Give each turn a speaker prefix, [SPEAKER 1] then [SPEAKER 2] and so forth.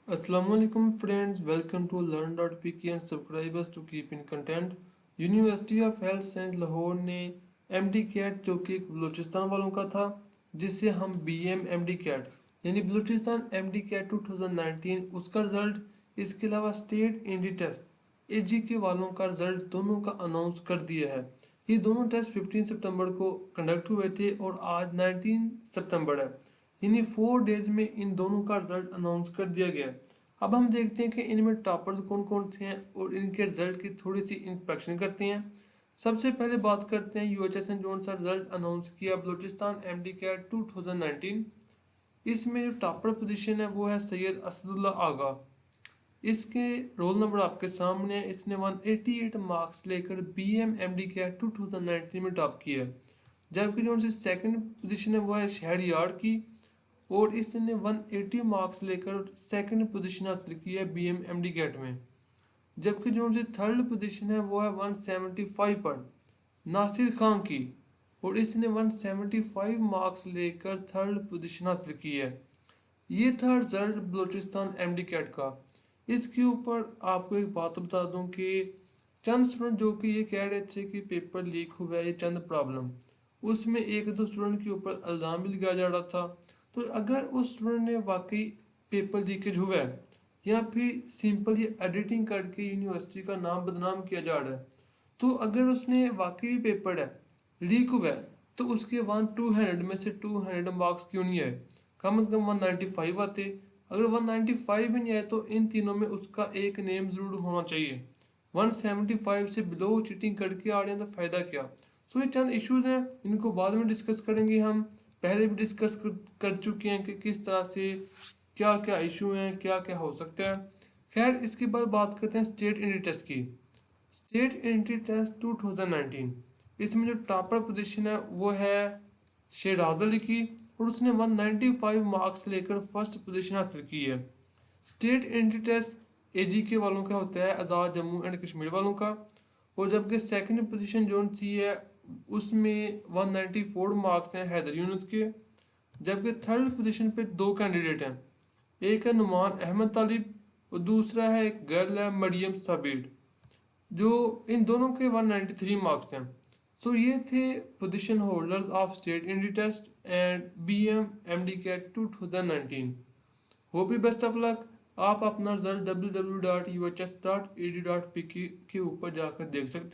[SPEAKER 1] Assalamualaikum friends, welcome to learn.pk and subscribe us to keep in content। University of health science Lahore ने MDCAT जो कि बलूचिस्तान वालों का था, जिससे हम BM MDCAT यानी बलूचिस्तान MDCAT 2019 उसका रिजल्ट, इसके अलावा स्टेट इंडी टेस्ट AG के वालों का रिजल्ट दोनों का अनाउंस कर दिया है। ये दोनों टेस्ट 15 सितंबर को कंडक्ट हुए थे और आज 19 सितंबर है, यानी 4 डेज में इन दोनों का रिजल्ट अनाउंस कर दिया गया। अब हम देखते हैं कि इनमें टॉपर्स कौन कौन से हैं और इनके रिजल्ट की थोड़ी सी इंस्पेक्शन करते हैं। सबसे पहले बात करते हैं UHS ने जो सा रिजल्ट अनाउंस किया बलूचिस्तान MDCAT 2019। इसमें जो टॉपर पोजीशन है वो है सैयद असदुल्ला आगा। इसके रोल नंबर आपके सामने है। इसने 188 मार्क्स लेकर BM MDCAT 2019 में टॉप किया है। जबकि जो उनसे सेकंड पोजीशन है वो है शहरयार की, और इसने 180 मार्क्स लेकर सेकंड पोजीशन हासिल की है BM MDCAT में। जबकि जो उनसे थर्ड पोजीशन है वो है 175 पर नासिर खान की, और इसने 175 मार्क्स लेकर थर्ड पोजीशन हासिल की है। ये था रिजल्ट बलूचिस्तान MDCAT का। इसके ऊपर आपको एक बात बता दूं कि चंद स्टूडेंट जो कि ये कह रहे थे कि पेपर लीक हुआ है, ये चंद प्रॉब्लम, उसमें एक दो स्टूडेंट के ऊपर इल्ज़ाम भी लगाया जा रहा था। तो अगर उस स्टूडेंट ने वाकई पेपर लीकेज हुआ है या फिर सिंपल ये एडिटिंग करके यूनिवर्सिटी का नाम बदनाम किया जा रहा है, तो अगर उसने वाकई पेपर है लीक हुआ है तो उसके 200 में से 200 मार्क्स क्यों नहीं आए? कम से कम 195 आते। अगर 195 भी नहीं आए तो इन तीनों में उसका एक नेम जरूर होना चाहिए। 175 से बिलो चीटिंग करके आ रहे हैं तो फ़ायदा क्या? सो ये चंद इश्यूज हैं, इनको बाद में डिस्कस करेंगे। हम पहले भी डिस्कस कर चुके हैं कि किस तरह से क्या क्या इशू हैं, क्या क्या हो सकता है। खैर, इसके बाद बात करते हैं स्टेट एंट्री टेस्ट की। स्टेट एंट्री टेस्ट 2019, इसमें जो टॉपर पोजीशन है वो है शेराज अली की, और उसने 195 मार्क्स लेकर फर्स्ट पोजीशन हासिल की है। स्टेट एंट्री टेस्ट AG के वालों का होता है, आज़ाद जम्मू एंड कश्मीर वालों का। और जबकि सेकंड पोजीशन जो सी है उसमें 194 मार्क्स हैं हैदर यूनुस के। जबकि थर्ड पोजीशन पे दो कैंडिडेट हैं, एक है नुमान अहमद तालिब और दूसरा है एक गर्ल है मरियम साबिर, जो इन दोनों के 193 मार्क्स हैं। सो ये थे position holders of state entry test and BM MDCAT 2019। Hope you best of luck. आप अपना रिजल्ट www.uhs.edu.pk के ऊपर जाकर देख सकते हैं।